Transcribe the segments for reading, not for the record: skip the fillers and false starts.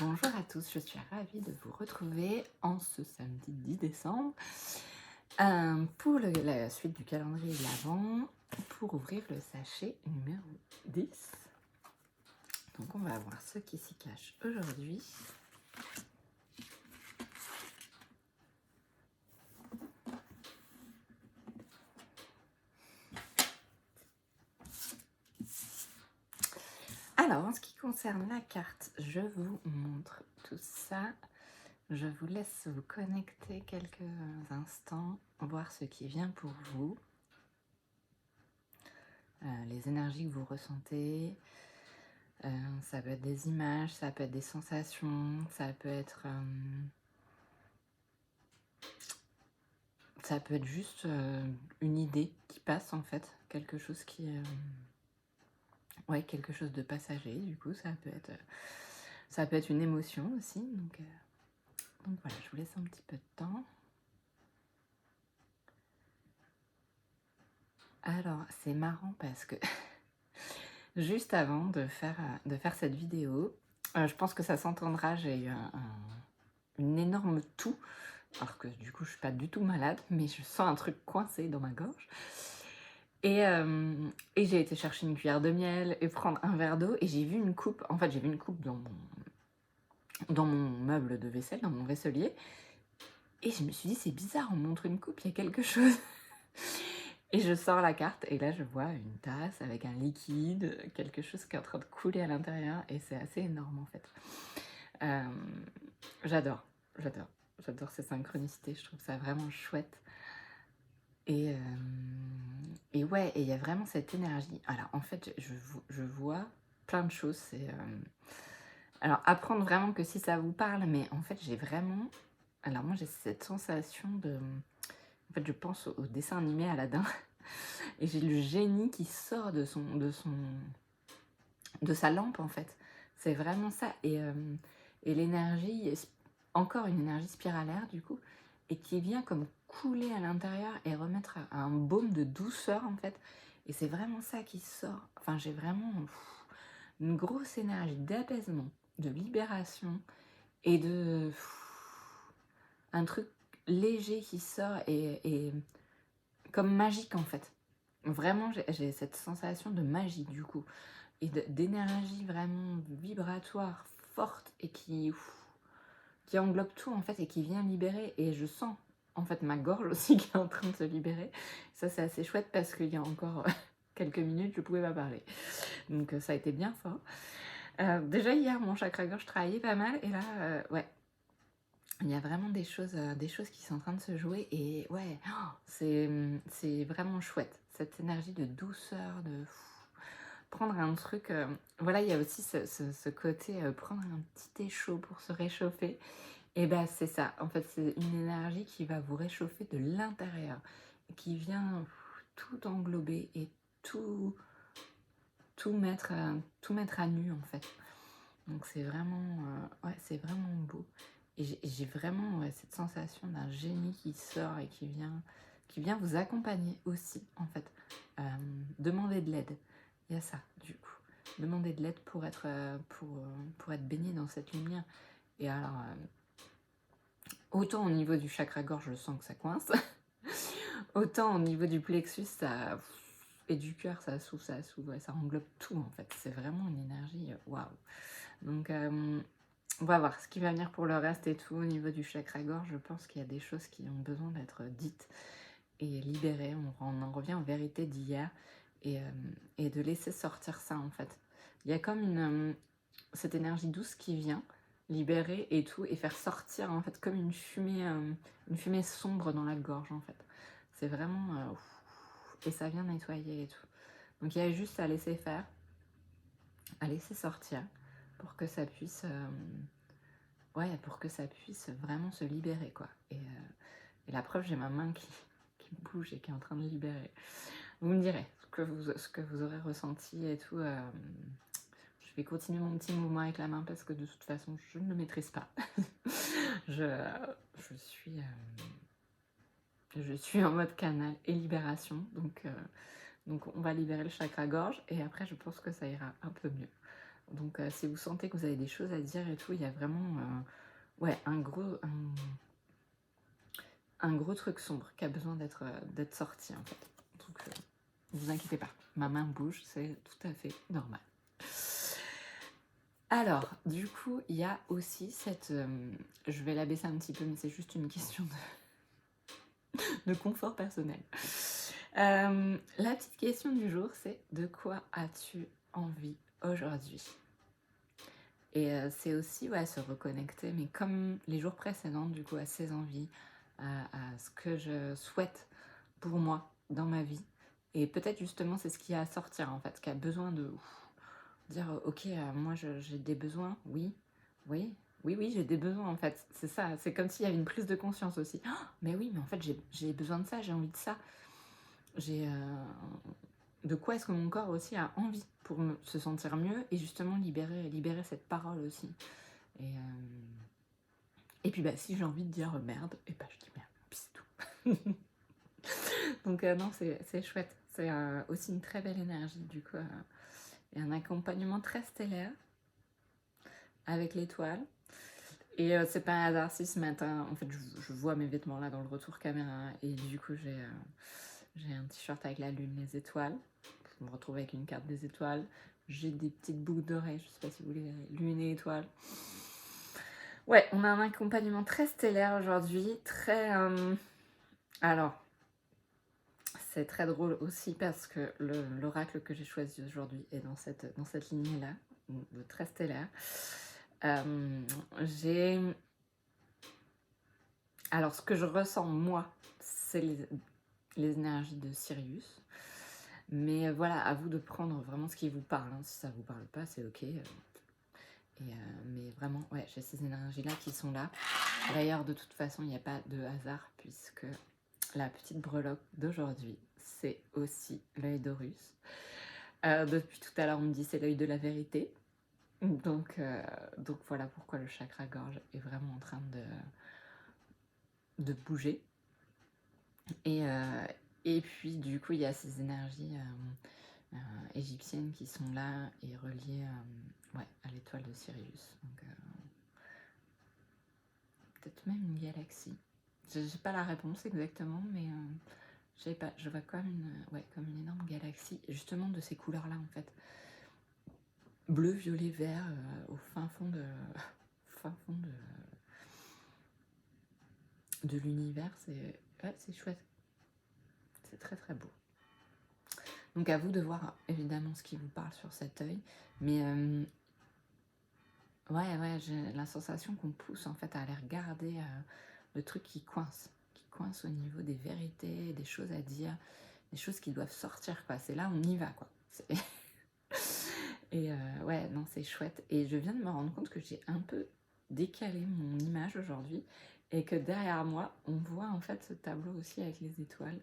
Bonjour à tous, je suis ravie de vous retrouver en ce samedi 10 décembre pour la suite du calendrier de l'Avent, pour ouvrir le sachet numéro 10. Donc on va voir ce qui s'y cache aujourd'hui. Alors en ce qui concerne la carte, je vous montre tout ça. Je vous laisse vous connecter quelques instants, voir ce qui vient pour vous. Les énergies que vous ressentez. Ça peut être des images, ça peut être des sensations, ça peut être juste une idée qui passe en fait, quelque chose qui quelque chose de passager. Du coup, ça peut être une émotion aussi. Donc voilà, je vous laisse un petit peu de temps. Alors, c'est marrant parce que juste avant de faire cette vidéo, je pense que ça s'entendra, j'ai eu une énorme toux, alors que du coup je suis pas du tout malade, mais je sens un truc coincé dans ma gorge. Et j'ai été chercher une cuillère de miel et prendre un verre d'eau, et j'ai vu une coupe, en fait j'ai vu une coupe dans mon meuble de vaisselle, dans mon vaisselier, et je me suis dit c'est bizarre, on me montre une coupe, il y a quelque chose. Et je sors la carte et là je vois une tasse avec un liquide, quelque chose qui est en train de couler à l'intérieur, et c'est assez énorme en fait. J'adore ces synchronicités, je trouve ça vraiment chouette. Et ouais, et il y a vraiment cette énergie. Alors en fait, je vois plein de choses. Alors apprendre vraiment que si ça vous parle, mais en fait j'ai vraiment... Alors moi j'ai cette sensation de... En fait je pense au dessin animé Aladdin, et j'ai le génie qui sort de sa lampe en fait. C'est vraiment ça. Et l'énergie, encore une énergie spiralaire du coup, et qui vient comme couler à l'intérieur et remettre un baume de douceur en fait. Et c'est vraiment ça qui sort. Enfin, j'ai vraiment une grosse énergie d'apaisement, de libération, et de un truc léger qui sort, et comme magique en fait. Vraiment, j'ai cette sensation de magie du coup, et d'énergie vraiment vibratoire, forte, et qui englobe tout en fait, et qui vient libérer. Et je sens en fait ma gorge aussi qui est en train de se libérer. Ça c'est assez chouette parce qu'il y a encore quelques minutes je pouvais pas parler, donc ça a été bien fort. Déjà hier mon chakra gorge travaillait pas mal, et là ouais, il y a vraiment des choses qui sont en train de se jouer. Et ouais, c'est vraiment chouette, cette énergie de douceur, de prendre un truc, voilà, il y a aussi ce côté prendre un petit thé chaud pour se réchauffer. Et ben c'est ça, en fait c'est une énergie qui va vous réchauffer de l'intérieur, qui vient tout englober et tout mettre à nu en fait. Donc c'est vraiment ouais, c'est vraiment beau. Et j'ai vraiment cette sensation d'un génie qui sort et qui vient vous accompagner aussi en fait. Demander de l'aide, il y a ça du coup. Demander de l'aide pour être baigné dans cette lumière. Et alors autant au niveau du chakra gorge je sens que ça coince, autant au niveau du plexus et du cœur ça s'ouvre, ça englobe tout en fait. C'est vraiment une énergie waouh. Donc on va voir ce qui va venir pour le reste et tout. Au niveau du chakra gorge, je pense qu'il y a des choses qui ont besoin d'être dites et libérées. On en revient aux vérités d'hier, et de laisser sortir ça en fait. Il y a comme cette énergie douce qui vient libérer et tout, et faire sortir en fait comme une fumée sombre dans la gorge en fait. C'est vraiment... et ça vient nettoyer et tout. Donc il y a juste à laisser faire, à laisser sortir, pour que ça puisse... ouais, pour que ça puisse vraiment se libérer, quoi. Et la preuve, j'ai ma main qui bouge et qui est en train de libérer. Vous me direz ce que vous aurez ressenti et tout. Je vais continuer mon petit mouvement avec la main parce que de toute façon, je ne le maîtrise pas. je suis en mode canal et libération. Donc on va libérer le chakra gorge, et après, je pense que ça ira un peu mieux. Donc si vous sentez que vous avez des choses à dire et tout, il y a vraiment ouais, un gros truc sombre qui a besoin d'être sorti en fait. Donc vous inquiétez pas, ma main bouge, c'est tout à fait normal. Alors, du coup, il y a aussi cette... je vais la baisser un petit peu, mais c'est juste une question de confort personnel. La petite question du jour, c'est de quoi as-tu envie aujourd'hui? Et c'est aussi ouais, se reconnecter, mais comme les jours précédents, du coup, à ses envies, à ce que je souhaite pour moi dans ma vie. Et peut-être justement, c'est ce qui a à sortir en fait, qui a besoin de dire ok, moi j'ai des besoins, oui, oui, oui, oui, j'ai des besoins en fait. C'est ça, c'est comme s'il y avait une prise de conscience aussi. Oh, mais oui, mais en fait, j'ai besoin de ça, j'ai envie de ça. J'ai de quoi est-ce que mon corps aussi a envie pour se sentir mieux et justement libérer cette parole aussi. Et puis bah, si j'ai envie de dire merde, et bah je dis merde, puis c'est tout. Donc non, c'est chouette. C'est aussi une très belle énergie du coup. Et un accompagnement très stellaire avec l'étoile. Et c'est pas un hasard si ce matin, en fait, je vois mes vêtements là dans le retour caméra et du coup j'ai un t-shirt avec la lune, les étoiles. Je me retrouve avec une carte des étoiles. J'ai des petites boucles d'oreilles, je sais pas si vous voulez, lune et étoiles. Ouais, on a un accompagnement très stellaire aujourd'hui, très... Alors, c'est très drôle aussi parce que l'oracle que j'ai choisi aujourd'hui est dans cette lignée-là, de très stellaire. Alors, ce que je ressens, moi, c'est les énergies de Sirius. Mais voilà, à vous de prendre vraiment ce qui vous parle. Hein. Si ça vous parle pas, c'est ok. Mais vraiment, ouais, j'ai ces énergies-là qui sont là. D'ailleurs, de toute façon, il n'y a pas de hasard puisque la petite breloque d'aujourd'hui, c'est aussi l'œil d'Horus. Depuis tout à l'heure, on me dit c'est l'œil de la vérité. Donc voilà pourquoi le chakra gorge est vraiment en train de bouger. Et puis, du coup, il y a ces énergies égyptiennes qui sont là et reliées ouais, à l'étoile de Sirius. Donc, peut-être même une galaxie. Je n'ai pas la réponse exactement, mais je vois comme une énorme galaxie, justement de ces couleurs-là, en fait. Bleu, violet, vert, au fin fond de l'univers. C'est chouette. C'est très très beau. Donc à vous de voir évidemment ce qui vous parle sur cet œil. Mais ouais, j'ai la sensation qu'on pousse en fait à aller regarder le truc qui coince au niveau des vérités, des choses à dire, des choses qui doivent sortir, quoi. C'est là, on y va, quoi. Et ouais, non, c'est chouette. Et je viens de me rendre compte que j'ai un peu décalé mon image aujourd'hui et que derrière moi, on voit en fait ce tableau aussi avec les étoiles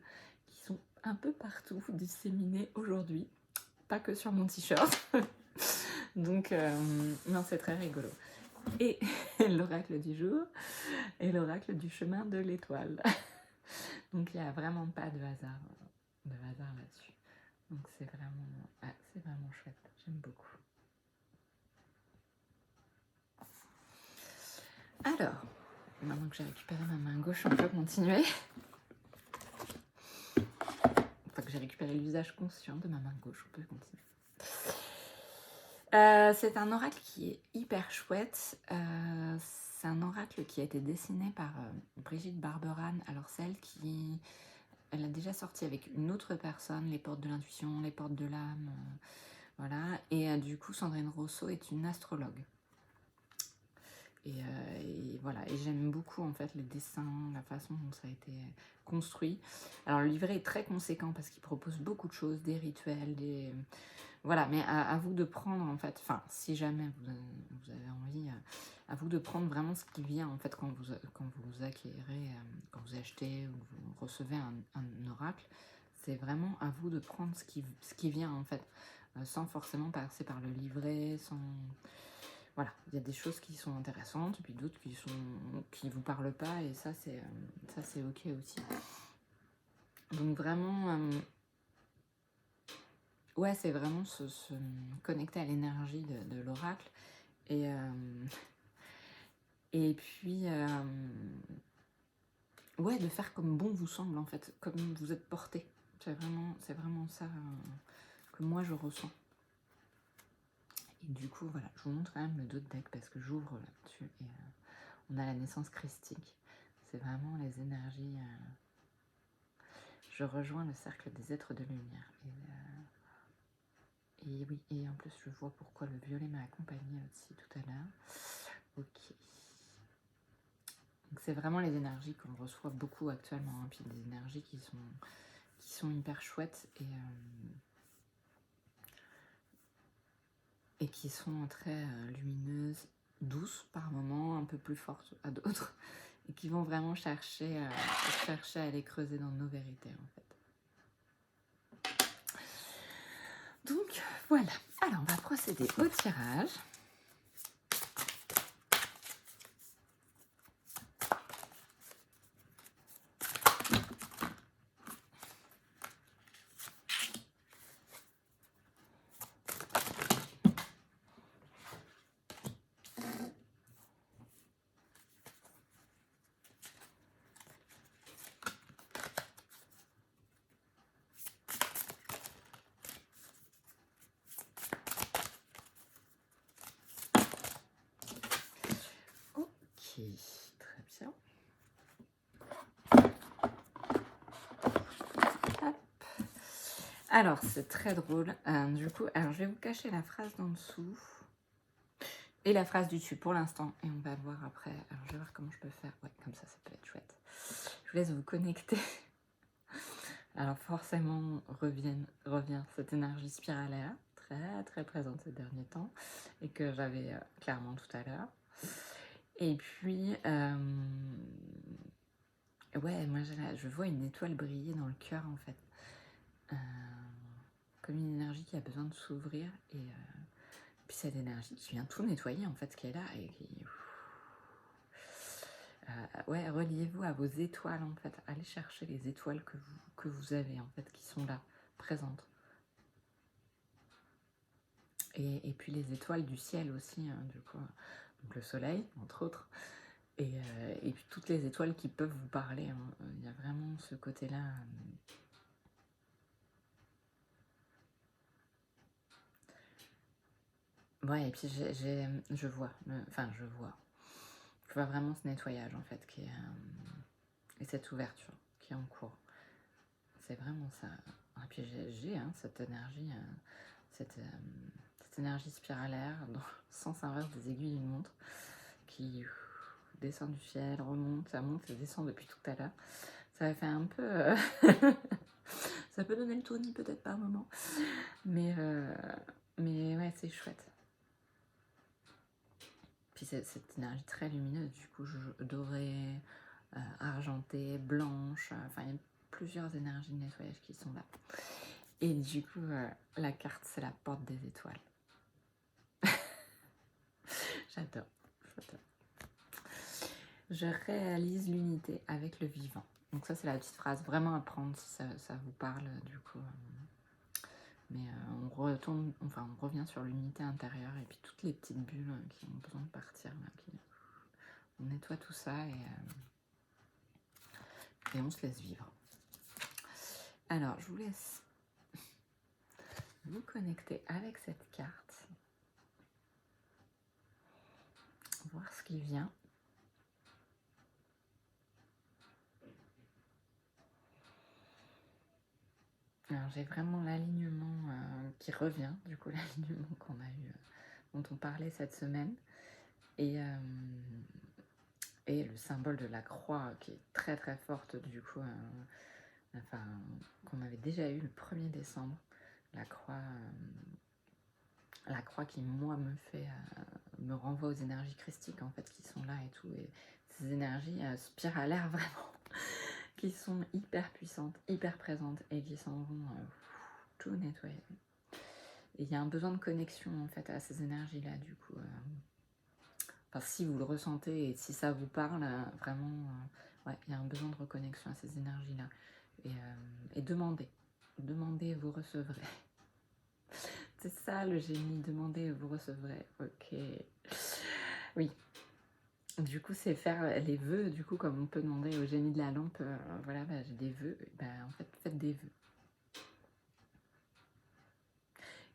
qui sont un peu partout disséminées aujourd'hui, pas que sur mon t-shirt. Donc, non, c'est très rigolo. Et l'oracle du jour et l'oracle du chemin de l'étoile. Donc, il n'y a vraiment pas de hasard là-dessus. Donc, c'est vraiment chouette. J'aime beaucoup. Alors, maintenant que j'ai récupéré ma main gauche, on peut continuer. Enfin, que j'ai récupéré l'usage conscient de ma main gauche, on peut continuer. C'est un oracle qui est hyper chouette. C'est un oracle qui a été dessiné par Brigitte Barberan. Alors elle a déjà sorti avec une autre personne, Les Portes de l'Intuition, Les Portes de l'âme, voilà. Et du coup, Sandrine Rousseau est une astrologue. Et voilà, et j'aime beaucoup en fait les dessins, la façon dont ça a été construit. Alors le livret est très conséquent parce qu'il propose beaucoup de choses, des rituels, voilà, mais à vous de prendre en fait, enfin si jamais vous avez envie, à vous de prendre vraiment ce qui vient en fait quand vous acquérez, quand vous achetez ou vous recevez un oracle, c'est vraiment à vous de prendre ce qui vient en fait, sans forcément passer par le livret, sans... Voilà, il y a des choses qui sont intéressantes, et puis d'autres qui vous parlent pas, et ça c'est ok aussi. Donc vraiment, Ouais, c'est vraiment se connecter à l'énergie de l'oracle. Et, et puis, ouais, de faire comme bon vous semble, en fait, comme vous êtes porté. C'est vraiment ça que moi je ressens. Et du coup, voilà, je vous montre quand même le dos de deck parce que j'ouvre là-dessus. Et on a la naissance christique. C'est vraiment les énergies. Je rejoins le cercle des êtres de lumière. Et oui, et en plus, je vois pourquoi le violet m'a accompagné aussi tout à l'heure. Ok. Donc c'est vraiment les énergies qu'on reçoit beaucoup actuellement, hein, puis des énergies qui sont hyper chouettes et qui sont très lumineuses, douces par moments, un peu plus fortes à d'autres, et qui vont vraiment chercher à aller creuser dans nos vérités en fait. Donc voilà, alors on va procéder au tirage. Ok, très bien. Hop. Alors, c'est très drôle. Du coup, alors je vais vous cacher la phrase d'en dessous et la phrase du dessus pour l'instant. Et on va voir après. Alors, je vais voir comment je peux faire. Ouais, comme ça peut être chouette. Je vous laisse vous connecter. Alors, forcément, revient cette énergie spiralaire, très très présente ces derniers temps, et que j'avais clairement tout à l'heure. Et puis, ouais, moi je vois une étoile briller dans le cœur en fait. Comme une énergie qui a besoin de s'ouvrir et puis cette énergie qui vient tout nettoyer en fait ce qui est là et qui... ouais, reliez-vous à vos étoiles en fait, allez chercher les étoiles que vous avez en fait qui sont là, présentes. Et puis les étoiles du ciel aussi, hein, du coup, donc le soleil entre autres, et puis toutes les étoiles qui peuvent vous parler, hein. Il y a vraiment ce côté-là. Ouais, et puis je vois vraiment ce nettoyage en fait qui est, et cette ouverture qui est en cours. C'est vraiment ça. Et puis j'ai cette énergie, cette énergie spiralaire dans le sens inverse des aiguilles d'une montre qui descend du ciel, remonte, ça monte, ça descend depuis tout à l'heure. Ça fait un peu... ça peut donner le tournis peut-être par moment. Mais ouais, c'est chouette. Puis cette énergie très lumineuse, du coup, dorée, argentée, blanche, enfin il y a plusieurs énergies de nettoyage qui sont là. Et du coup, la carte, c'est la porte des étoiles. J'adore. Je réalise l'unité avec le vivant. Donc ça, c'est la petite phrase vraiment à prendre si ça vous parle, du coup. Mais on revient sur l'unité intérieure et puis toutes les petites bulles qui ont besoin de partir. Là, on nettoie tout ça et on se laisse vivre. Alors, je vous laisse vous connecter avec cette carte. Voir ce qui vient. Alors, j'ai vraiment l'alignement qui revient, du coup, l'alignement qu'on a eu, dont on parlait cette semaine. Et le symbole de la croix qui est très très forte, du coup, qu'on avait déjà eu le 1er décembre. La croix qui, moi, me renvoie aux énergies christiques, en fait, qui sont là et tout. Et ces énergies spiralaires, vraiment, qui sont hyper puissantes, hyper présentes et qui s'en vont tout nettoyer. Et il y a un besoin de connexion, en fait, à ces énergies-là, du coup. Enfin, si vous le ressentez et si ça vous parle, vraiment, ouais, il y a un besoin de reconnexion à ces énergies-là. Et demandez, vous recevrez. C'est ça le génie, demandez, vous recevrez. Ok. Oui. Du coup, c'est faire les vœux, du coup, comme on peut demander au génie de la lampe, voilà, bah, j'ai des vœux, bah, en fait, faites des vœux.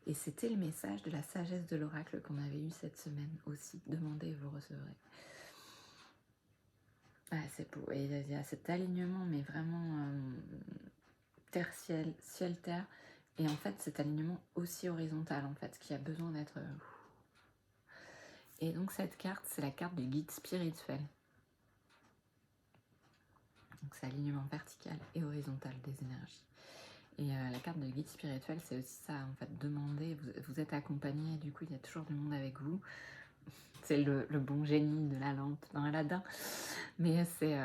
Et c'était le message de la sagesse de l'oracle qu'on avait eu cette semaine aussi. Demandez et vous recevrez. Ah, c'est beau. Et il y a cet alignement, mais vraiment terre-ciel, ciel-terre. Et en fait, cet alignement aussi horizontal, en fait, qui a besoin d'être... Et donc, cette carte, c'est la carte du guide spirituel. Donc, c'est alignement vertical et horizontal des énergies. Et la carte de guide spirituel, c'est aussi ça, en fait, demander, vous êtes accompagné, du coup, il y a toujours du monde avec vous. C'est le bon génie de la lampe dans Aladdin. Mais c'est...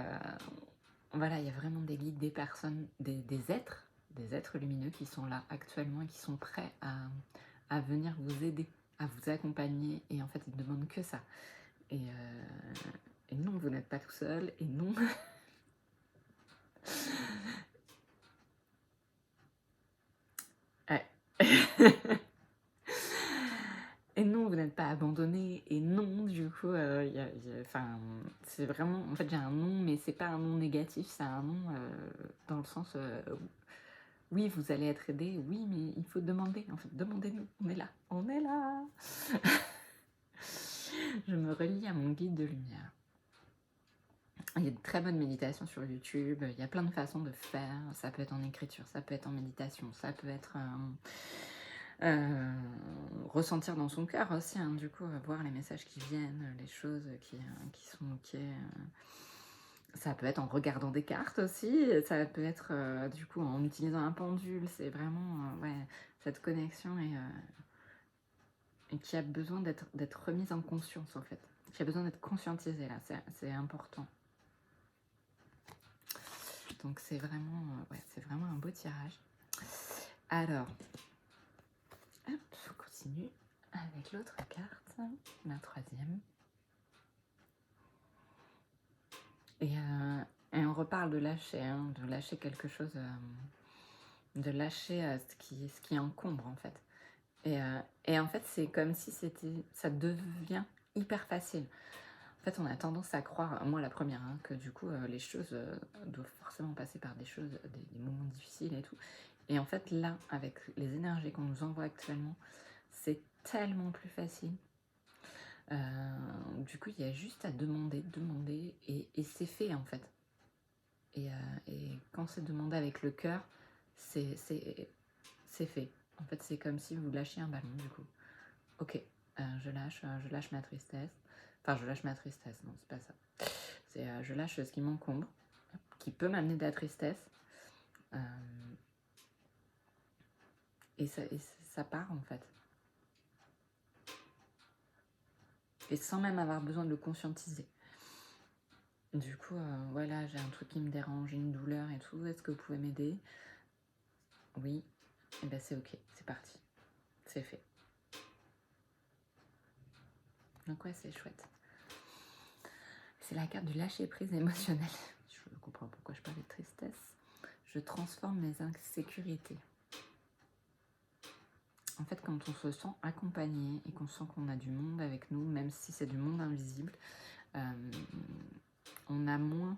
voilà, il y a vraiment des guides, des personnes, des êtres lumineux qui sont là actuellement et qui sont prêts à venir vous aider, à vous accompagner. Et en fait, ils ne demandent que ça. Et non, vous n'êtes pas tout seul. Et non... Ouais. Et non, vous n'êtes pas abandonné. Et non, du coup, enfin, c'est vraiment... En fait, j'ai un nom, mais c'est pas un nom négatif. C'est un nom dans le sens... oui, vous allez être aidé. Oui, mais il faut demander. En fait, demandez-nous. On est là. On est là. Je me relie à mon guide de lumière. Il y a de très bonnes méditations sur YouTube. Il y a plein de façons de faire. Ça peut être en écriture, ça peut être en méditation, ça peut être... ressentir dans son cœur aussi, hein, du coup, voir les messages qui viennent, les choses qui sont ok. Ça peut être en regardant des cartes aussi, ça peut être du coup en utilisant un pendule, c'est vraiment ouais, cette connexion et qui a besoin d'être remise en conscience en fait, qui a besoin d'être conscientisée là, c'est important. Donc c'est vraiment, ouais, c'est vraiment un beau tirage. Alors, hop, on continue avec l'autre carte, la troisième. Et on reparle de lâcher, hein, de lâcher quelque chose, de lâcher ce qui encombre en fait. Et en fait, c'est comme si ça devient hyper facile. En fait, on a tendance à croire, moi la première, hein, que du coup, les choses doivent forcément passer par des choses, des moments difficiles et tout. Et en fait, là, avec les énergies qu'on nous envoie actuellement, c'est tellement plus facile. Du coup, il y a juste à demander, et c'est fait en fait. Et quand c'est demandé avec le cœur, c'est fait. En fait, c'est comme si vous lâchiez un ballon, du coup. Ok, je lâche ma tristesse. Enfin, je lâche ma tristesse, non, c'est pas ça. C'est je lâche ce qui m'encombre, qui peut m'amener de la tristesse. Et ça part, en fait. Et sans même avoir besoin de le conscientiser. Du coup, voilà, j'ai un truc qui me dérange, une douleur et tout. Est-ce que vous pouvez m'aider? Oui. Et ben c'est ok, c'est parti. C'est fait. Donc ouais, c'est chouette. C'est la carte du lâcher-prise émotionnel. Je comprends pourquoi je parlais de tristesse. Je transforme mes insécurités. En fait, quand on se sent accompagné et qu'on sent qu'on a du monde avec nous, même si c'est du monde invisible, on a moins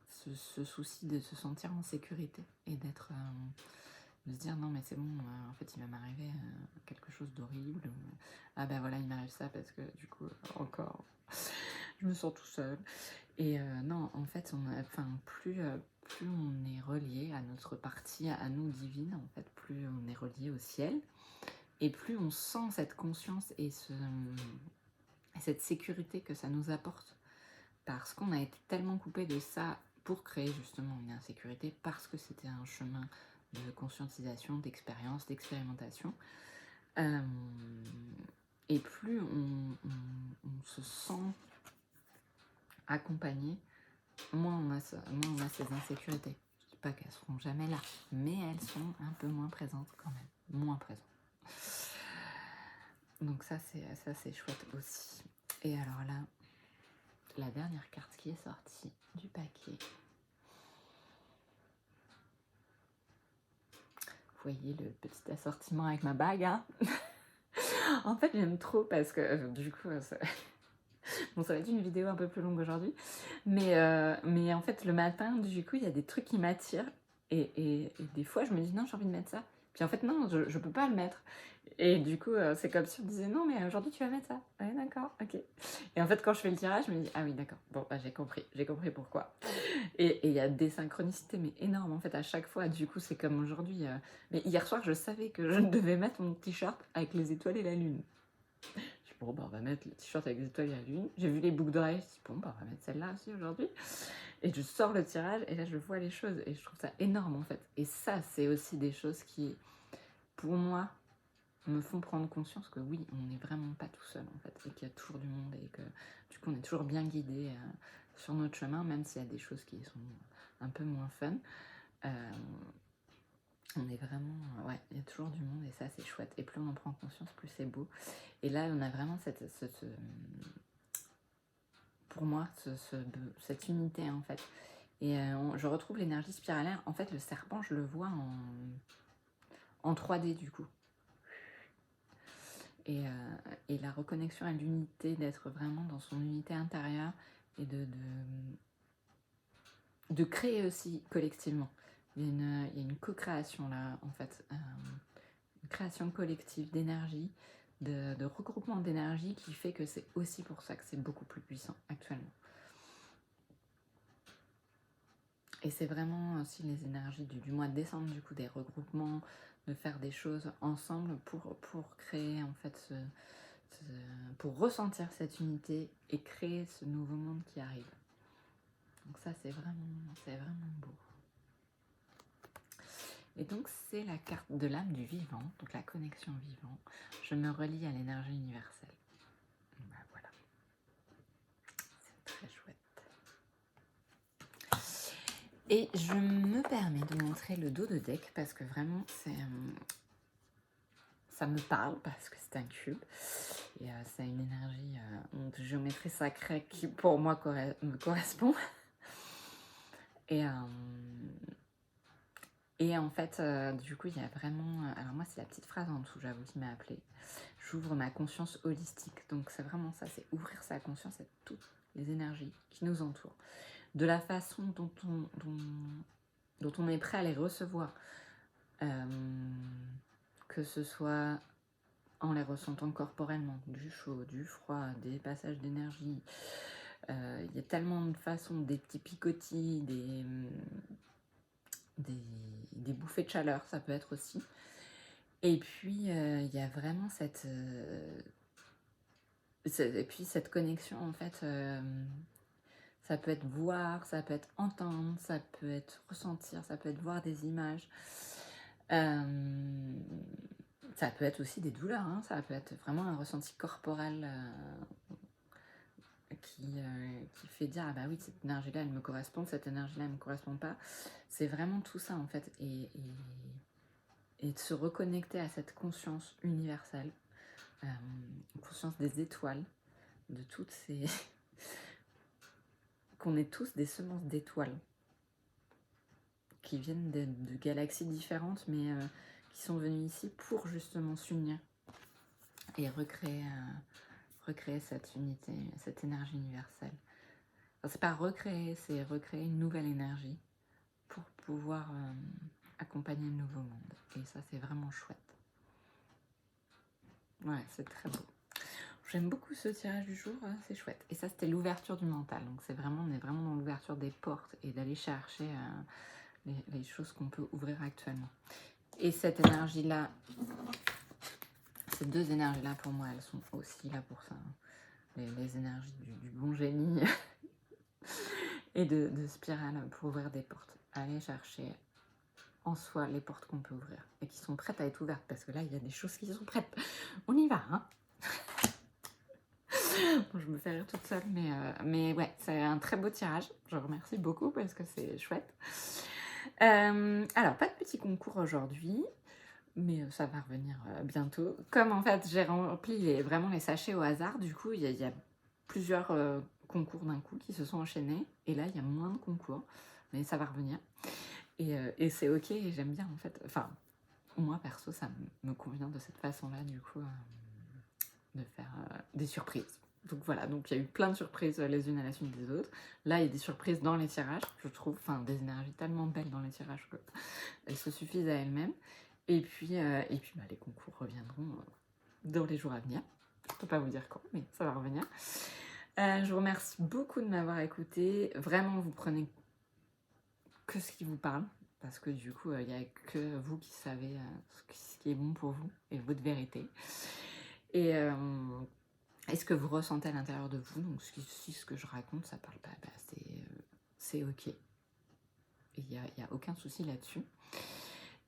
ce souci de se sentir en sécurité et d'être... de se dire non mais c'est bon, en fait il va m'arriver quelque chose d'horrible. Ah ben voilà, il m'arrive ça parce que du coup, encore, je me sens tout seul. Et non, en fait, plus on est relié à notre partie, à nous divine, en fait, plus on est relié au ciel, et plus on sent cette conscience et cette sécurité que ça nous apporte. Parce qu'on a été tellement coupé de ça pour créer justement une insécurité, parce que c'était un chemin de conscientisation, d'expérience, d'expérimentation. Et plus on se sent accompagné, moins on a ces insécurités. Je dis pas qu'elles seront jamais là, mais elles sont un peu moins présentes quand même, moins présentes. Donc ça c'est chouette aussi. Et alors là, la dernière carte qui est sortie du paquet. voyez le petit assortiment avec ma bague, hein. En fait, j'aime trop parce que du coup, bon, ça va être une vidéo un peu plus longue aujourd'hui, mais en fait, le matin, du coup, il y a des trucs qui m'attirent et des fois, je me dis non, j'ai envie de mettre ça. Puis en fait, non, je peux pas le mettre. Et du coup, c'est comme si on me disait non, mais aujourd'hui, tu vas mettre ça. Ouais, d'accord, ok. Et en fait, quand je fais le tirage, je me dis ah oui, d'accord, bon, bah, j'ai compris pourquoi. Et il y a des synchronicités, mais énormes en fait, à chaque fois. Du coup, c'est comme aujourd'hui. Mais hier soir, je savais que je devais mettre mon t-shirt avec les étoiles et la lune. Je dis, bon, bah, on va mettre le t-shirt avec les étoiles et la lune. J'ai vu les boucles d'oreilles, je dis, bon, bah, on va mettre celle-là aussi aujourd'hui. Et je sors le tirage et là, je vois les choses et je trouve ça énorme en fait. Et ça, c'est aussi des choses qui, pour moi, me font prendre conscience que oui, on n'est vraiment pas tout seul en fait, et qu'il y a toujours du monde et que du coup, on est toujours bien guidé sur notre chemin, même s'il y a des choses qui sont un peu moins fun. On est vraiment, ouais, il y a toujours du monde et ça c'est chouette. Et plus on en prend conscience, plus c'est beau. Et là, on a vraiment pour moi, cette unité en fait. Et je retrouve l'énergie spiralaire. En fait, le serpent, je le vois en 3D du coup. Et la reconnexion à l'unité, d'être vraiment dans son unité intérieure et de créer aussi collectivement. Il y a une co-création là, en fait, une création collective d'énergie, de regroupement d'énergie qui fait que c'est aussi pour ça que c'est beaucoup plus puissant actuellement. Et c'est vraiment aussi les énergies du mois de décembre, du coup, des regroupements, de faire des choses ensemble pour créer en fait pour ressentir cette unité et créer ce nouveau monde qui arrive. Donc ça c'est vraiment beau. Et donc c'est la carte de l'âme du vivant, donc la connexion vivant. Je me relie à l'énergie universelle. Ben voilà, c'est très chouette. Et je me permets de montrer le dos de deck parce que vraiment ça me parle parce que c'est un cube et ça a une énergie de géométrie sacrée qui pour moi me correspond. Et en fait, du coup, il y a vraiment... alors moi, c'est la petite phrase en dessous, j'avoue, qui m'a appelée. J'ouvre ma conscience holistique. Donc c'est vraiment ça, c'est ouvrir sa conscience à toutes les énergies qui nous entourent. De la façon dont on est prêt à les recevoir. Que ce soit en les ressentant corporellement, du chaud, du froid, des passages d'énergie. Il y a tellement de façons, des petits picotis, des bouffées de chaleur, ça peut être aussi. Et puis, il y a vraiment cette connexion, en fait, ça peut être voir, ça peut être entendre, ça peut être ressentir, ça peut être voir des images. Ça peut être aussi des douleurs, hein, ça peut être vraiment un ressenti corporel qui fait dire, ah bah oui, cette énergie-là, elle me correspond, cette énergie-là, elle me correspond pas. C'est vraiment tout ça, en fait. Et de se reconnecter à cette conscience universelle, conscience des étoiles, de toutes ces... qu'on est tous des semences d'étoiles qui viennent de galaxies différentes, mais qui sont venues ici pour justement s'unir et recréer cette unité, cette énergie universelle. Enfin, c'est pas recréer, c'est recréer une nouvelle énergie pour pouvoir accompagner le nouveau monde. Et ça, c'est vraiment chouette. Ouais, c'est très beau. J'aime beaucoup ce tirage du jour, c'est chouette. Et ça, c'était l'ouverture du mental. Donc c'est vraiment, on est vraiment dans l'ouverture des portes et d'aller chercher les choses qu'on peut ouvrir actuellement. Et cette énergie-là, ces deux énergies-là, pour moi, elles sont aussi là pour ça. Hein. Les énergies du bon génie et de spirale pour ouvrir des portes. Aller chercher en soi les portes qu'on peut ouvrir et qui sont prêtes à être ouvertes. Parce que là, il y a des choses qui sont prêtes. On y va, hein. Bon, je me fais rire toute seule, mais ouais, c'est un très beau tirage. Je remercie beaucoup parce que c'est chouette. Alors, pas de petit concours aujourd'hui, mais ça va revenir bientôt. Comme en fait, j'ai rempli vraiment les sachets au hasard, du coup, il y a plusieurs concours d'un coup qui se sont enchaînés. Et là, il y a moins de concours, mais ça va revenir. Et c'est ok, j'aime bien en fait. Enfin, moi perso, ça me convient de cette façon-là, du coup, de faire des surprises. Donc voilà, donc il y a eu plein de surprises les unes à la suite des autres. Là, il y a des surprises dans les tirages, je trouve, enfin des énergies tellement belles dans les tirages qu'elles se suffisent à elles-mêmes. Et puis bah, les concours reviendront dans les jours à venir. Je ne peux pas vous dire quand, mais ça va revenir. Je vous remercie beaucoup de m'avoir écouté. Vraiment, vous prenez que ce qui vous parle, parce que du coup, il n'y a que vous qui savez ce qui est bon pour vous et votre vérité. Et ce que vous ressentez à l'intérieur de vous. Donc si ce que je raconte, ça parle pas, bah, c'est ok. Il n'y a aucun souci là-dessus.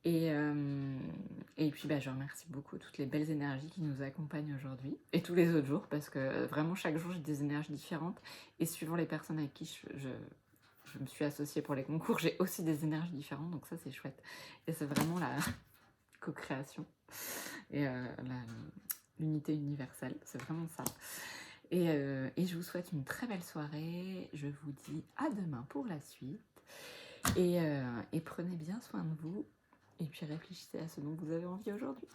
Et puis bah, je remercie beaucoup toutes les belles énergies qui nous accompagnent aujourd'hui et tous les autres jours, parce que vraiment chaque jour j'ai des énergies différentes, et suivant les personnes avec qui je me suis associée pour les concours, j'ai aussi des énergies différentes, donc ça c'est chouette. Et c'est vraiment la co-création et l'unité universelle, c'est vraiment ça. Et je vous souhaite une très belle soirée. Je vous dis à demain pour la suite. Et prenez bien soin de vous. Et puis réfléchissez à ce dont vous avez envie aujourd'hui.